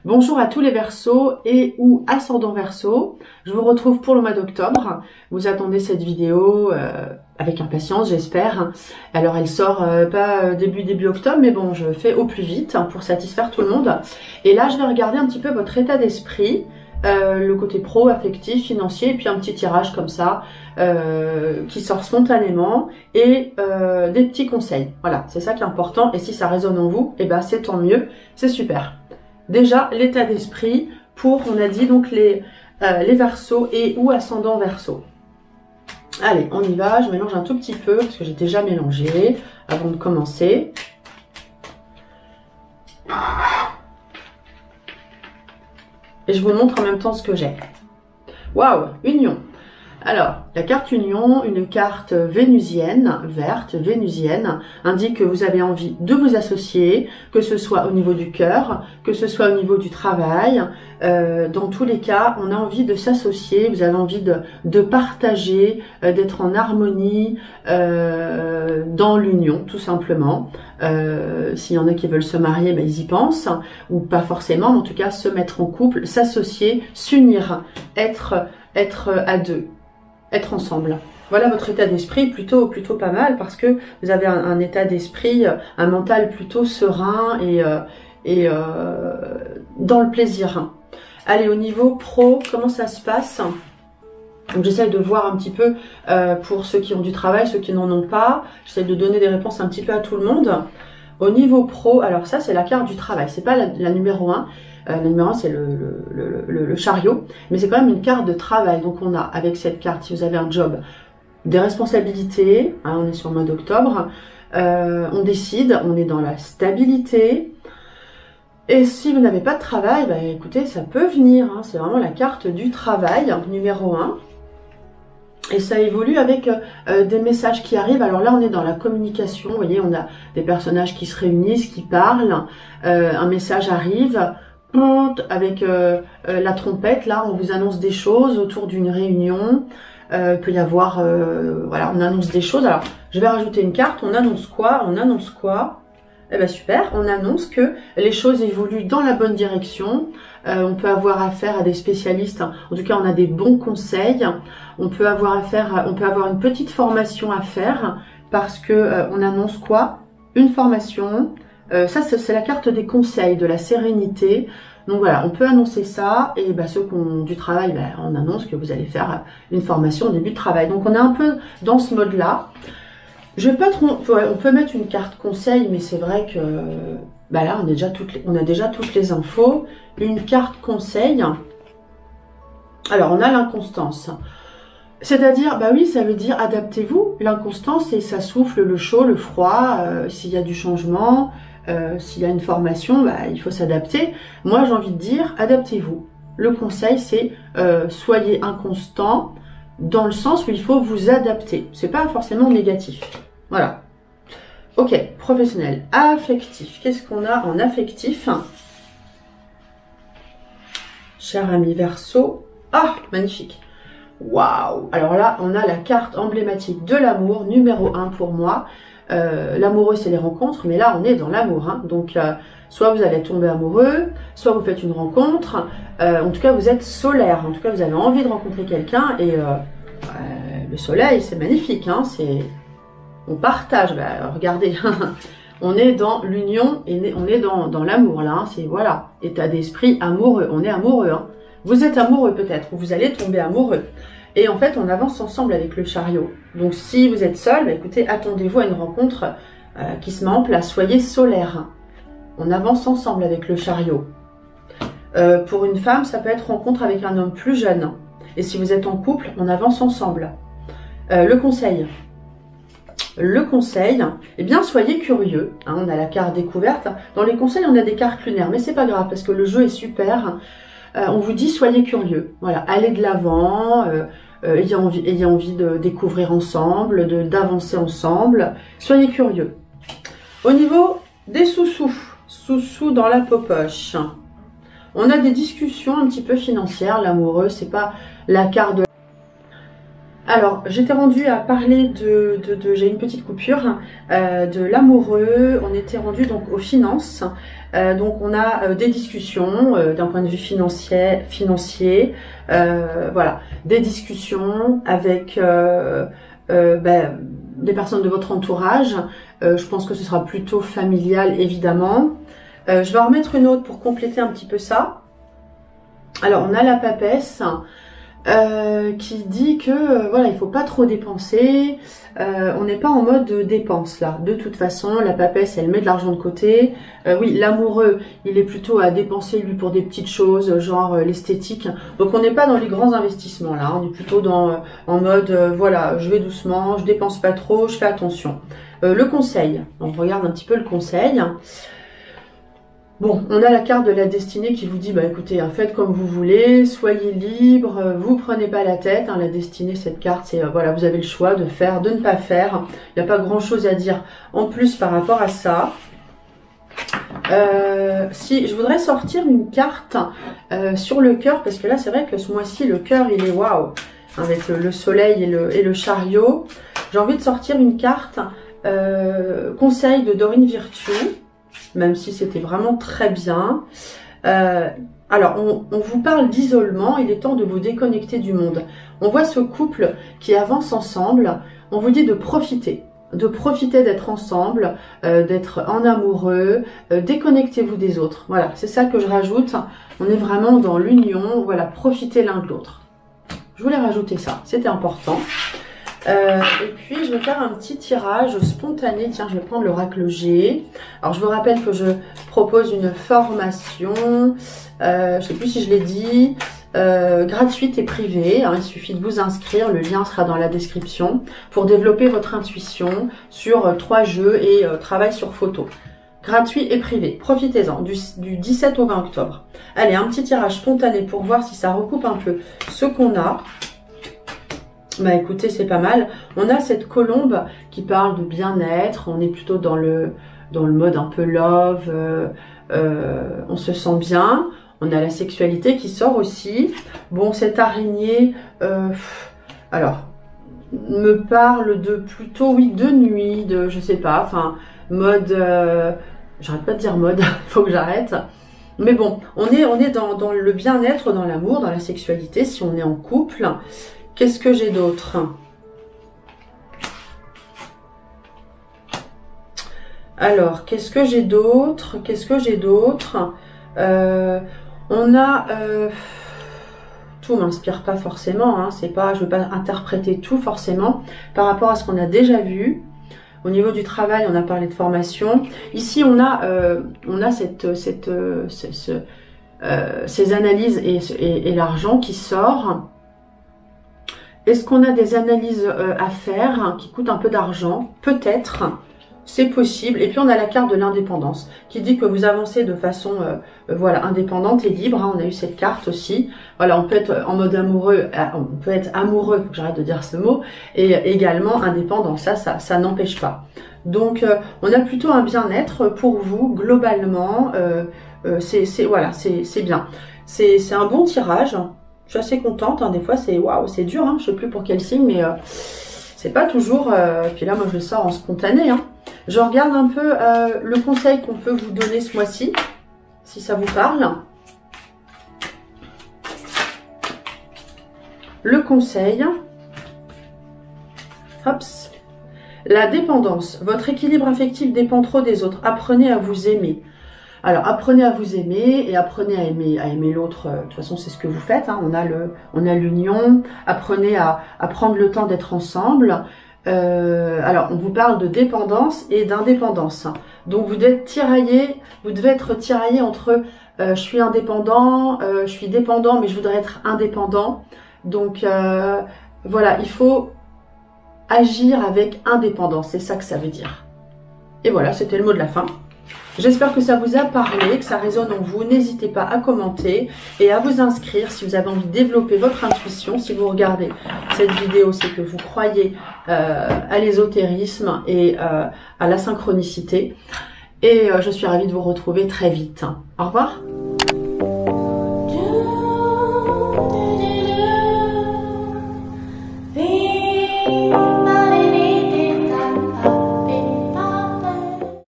Bonjour à tous les Verseaux et ou ascendants Verseaux. Je vous retrouve pour le mois d'octobre. Vous attendez cette vidéo avec impatience, j'espère. Alors elle sort pas début octobre, mais bon, je fais au plus vite pour satisfaire tout le monde. Et là, je vais regarder un petit peu votre état d'esprit, le côté pro, affectif, financier, et puis un petit tirage comme ça qui sort spontanément et des petits conseils. Voilà, c'est ça qui est important. Et si ça résonne en vous, et ben c'est tant mieux, c'est super. Déjà, l'état d'esprit pour, on a dit, donc les Verseaux et ou ascendants Verseaux. Allez, on y va. Je mélange un tout petit peu parce que j'ai déjà mélangé avant de commencer. Et je vous montre en même temps ce que j'ai. Waouh, union. Alors, la carte union, une carte vénusienne, verte, vénusienne, indique que vous avez envie de vous associer, que ce soit au niveau du cœur, que ce soit au niveau du travail. Dans tous les cas, on a envie de s'associer, vous avez envie de partager, d'être en harmonie dans l'union, tout simplement. S'il y en a qui veulent se marier, ben, ils y pensent, ou pas forcément, mais en tout cas se mettre en couple, s'associer, s'unir, être à deux. Être ensemble. Voilà votre état d'esprit, plutôt pas mal, parce que vous avez un état d'esprit, un mental plutôt serein et dans le plaisir. Allez, au niveau pro, comment ça se passe? Donc j'essaie de voir un petit peu pour ceux qui ont du travail, ceux qui n'en ont pas. J'essaie de donner des réponses un petit peu à tout le monde. Au niveau pro, alors ça c'est la carte du travail, c'est pas la numéro 1. Le numéro 1 c'est le chariot, mais c'est quand même une carte de travail. Donc on a avec cette carte, si vous avez un job, des responsabilités, hein, on est sur le mois d'octobre, on décide, on est dans la stabilité. Et si vous n'avez pas de travail, bah, écoutez, ça peut venir, hein, c'est vraiment la carte du travail, numéro 1. Et ça évolue avec des messages qui arrivent. Alors là, on est dans la communication, vous voyez, on a des personnages qui se réunissent, qui parlent, un message arrive, avec la trompette, là, on vous annonce des choses autour d'une réunion. Il peut y avoir, voilà, on annonce des choses. Alors, je vais rajouter une carte. On annonce quoi? On annonce quoi? Eh ben super, on annonce que les choses évoluent dans la bonne direction. On peut avoir affaire à des spécialistes. En tout cas, on a des bons conseils. On peut avoir affaire, on peut avoir une petite formation à faire parce que on annonce quoi? Une formation. Ça, c'est la carte des conseils, de la sérénité. Donc voilà, on peut annoncer ça. Et bah, ceux qui ont du travail, bah, on annonce que vous allez faire une formation au début de travail. Donc on est un peu dans ce mode-là. Je vais pas trop, ouais, on peut mettre une carte conseil, mais c'est vrai que bah là, on a déjà toutes les infos. Une carte conseil. Alors, on a l'inconstance. C'est-à-dire, bah oui, ça veut dire adaptez-vous. L'inconstance, c'est ça souffle, le chaud, le froid, s'il y a du changement. S'il y a une formation, bah, il faut s'adapter. Moi, j'ai envie de dire, adaptez-vous. Le conseil, c'est soyez inconstant dans le sens où il faut vous adapter. C'est pas forcément négatif. Voilà. Ok, professionnel. Affectif. Qu'est-ce qu'on a en affectif? Cher ami Verseau. Ah, magnifique. Waouh! Alors là, on a la carte emblématique de l'amour, numéro 1 pour moi. L'amoureux, c'est les rencontres, mais là, on est dans l'amour. Hein. Donc, soit vous allez tomber amoureux, soit vous faites une rencontre. En tout cas, vous êtes solaire. En tout cas, vous avez envie de rencontrer quelqu'un. Et le soleil, c'est magnifique. Hein. On partage. Bah, regardez, on est dans l'union et on est dans l'amour. Là, hein. C'est voilà, état d'esprit amoureux. On est amoureux. Hein. Vous êtes amoureux peut-être, ou vous allez tomber amoureux. Et en fait, on avance ensemble avec le chariot. Donc, si vous êtes seul, bah, écoutez, attendez-vous à une rencontre qui se met en place. Soyez solaire. On avance ensemble avec le chariot. Pour une femme, ça peut être rencontre avec un homme plus jeune. Et si vous êtes en couple, on avance ensemble. Le conseil. Le conseil, eh bien, soyez curieux. Hein, on a la carte découverte. Dans les conseils, on a des cartes lunaires. Mais c'est pas grave parce que le jeu est super. On vous dit soyez curieux, voilà, allez de l'avant, ayez envie de découvrir ensemble, d'avancer ensemble, soyez curieux. Au niveau des sous-sous dans la popoche, on a des discussions un petit peu financières, l'amoureux, c'est pas la carte de... Alors, j'étais rendue à parler j'ai une petite coupure, de l'amoureux. On était rendu donc aux finances. Donc, on a des discussions d'un point de vue financier, voilà, des discussions avec des personnes de votre entourage. Je pense que ce sera plutôt familial, évidemment. Je vais en remettre une autre pour compléter un petit peu ça. Alors, on a la papesse. Qui dit que voilà, il faut pas trop dépenser, on n'est pas en mode de dépense là. De toute façon, la papesse, elle met de l'argent de côté. Oui, l'amoureux, il est plutôt à dépenser lui pour des petites choses, genre l'esthétique. Donc on n'est pas dans les grands investissements là, on est plutôt en mode voilà, je vais doucement, je dépense pas trop, je fais attention. Le conseil, on regarde un petit peu le conseil. Bon, on a la carte de la destinée qui vous dit, bah écoutez, faites comme vous voulez, soyez libre, vous prenez pas la tête. La destinée, cette carte, c'est voilà, vous avez le choix de faire, de ne pas faire. Il n'y a pas grand chose à dire en plus par rapport à ça. Si je voudrais sortir une carte sur le cœur, parce que là, c'est vrai que ce mois-ci, le cœur, il est waouh, avec le soleil et le chariot. J'ai envie de sortir une carte conseil de Dorine Virtue. Même si c'était vraiment très bien. Alors, on vous parle d'isolement, il est temps de vous déconnecter du monde. On voit ce couple qui avance ensemble, on vous dit de profiter d'être ensemble, d'être en amoureux, déconnectez-vous des autres. Voilà, c'est ça que je rajoute. On est vraiment dans l'union, voilà, profitez l'un de l'autre. Je voulais rajouter ça, c'était important. Et puis je vais faire un petit tirage spontané. Tiens, je vais prendre l'oracle G. Alors je vous rappelle que je propose une formation, je ne sais plus si je l'ai dit, gratuite et privée. Il suffit de vous inscrire, le lien sera dans la description, pour développer votre intuition sur 3 jeux et travail sur photo. Gratuit et privé, profitez-en, du 17 au 20 octobre. Allez, un petit tirage spontané pour voir si ça recoupe un peu ce qu'on a. Bah écoutez, c'est pas mal. On a cette colombe qui parle de bien-être. On est plutôt dans le mode un peu love. On se sent bien. On a la sexualité qui sort aussi. Bon, cette araignée, alors, me parle de plutôt, oui, de nuit, de, je sais pas, enfin, mode, j'arrête pas de dire mode, faut que j'arrête. Mais bon, on est dans le bien-être, dans l'amour, dans la sexualité, si on est en couple. Qu'est-ce que j'ai d'autre? Alors, qu'est-ce que j'ai d'autre? On a... tout m'inspire pas forcément, hein, c'est pas, je ne veux pas interpréter tout forcément par rapport à ce qu'on a déjà vu. Au niveau du travail, on a parlé de formation. Ici, on a ces analyses et l'argent qui sort. Est-ce qu'on a des analyses à faire qui coûtent un peu d'argent? Peut-être, c'est possible. Et puis on a la carte de l'indépendance qui dit que vous avancez de façon voilà, indépendante et libre. Hein. On a eu cette carte aussi. Voilà, on peut être en mode amoureux, on peut être amoureux, faut que j'arrête de dire ce mot, et également indépendant. Ça n'empêche pas. Donc on a plutôt un bien-être pour vous globalement. Voilà, c'est bien. C'est un bon tirage. Je suis assez contente, hein. Des fois c'est waouh, c'est dur, hein. Je sais plus pour quel signe, mais c'est pas toujours. Puis là, moi je le sors en spontané. Hein. Je regarde un peu le conseil qu'on peut vous donner ce mois-ci, si ça vous parle. Le conseil. Hops. La dépendance. Votre équilibre affectif dépend trop des autres. Apprenez à vous aimer. Alors, apprenez à vous aimer et apprenez à aimer l'autre. De toute façon, c'est ce que vous faites. Hein. On a l'union. Apprenez à prendre le temps d'être ensemble. Alors, on vous parle de dépendance et d'indépendance. Donc, vous devez être tiraillé entre je suis indépendant, je suis dépendant, mais je voudrais être indépendant. Donc, voilà, il faut agir avec indépendance. C'est ça que ça veut dire. Et voilà, c'était le mot de la fin. J'espère que ça vous a parlé, que ça résonne en vous. N'hésitez pas à commenter et à vous inscrire si vous avez envie de développer votre intuition. Si vous regardez cette vidéo, c'est que vous croyez à l'ésotérisme et à la synchronicité. Et je suis ravie de vous retrouver très vite. Au revoir.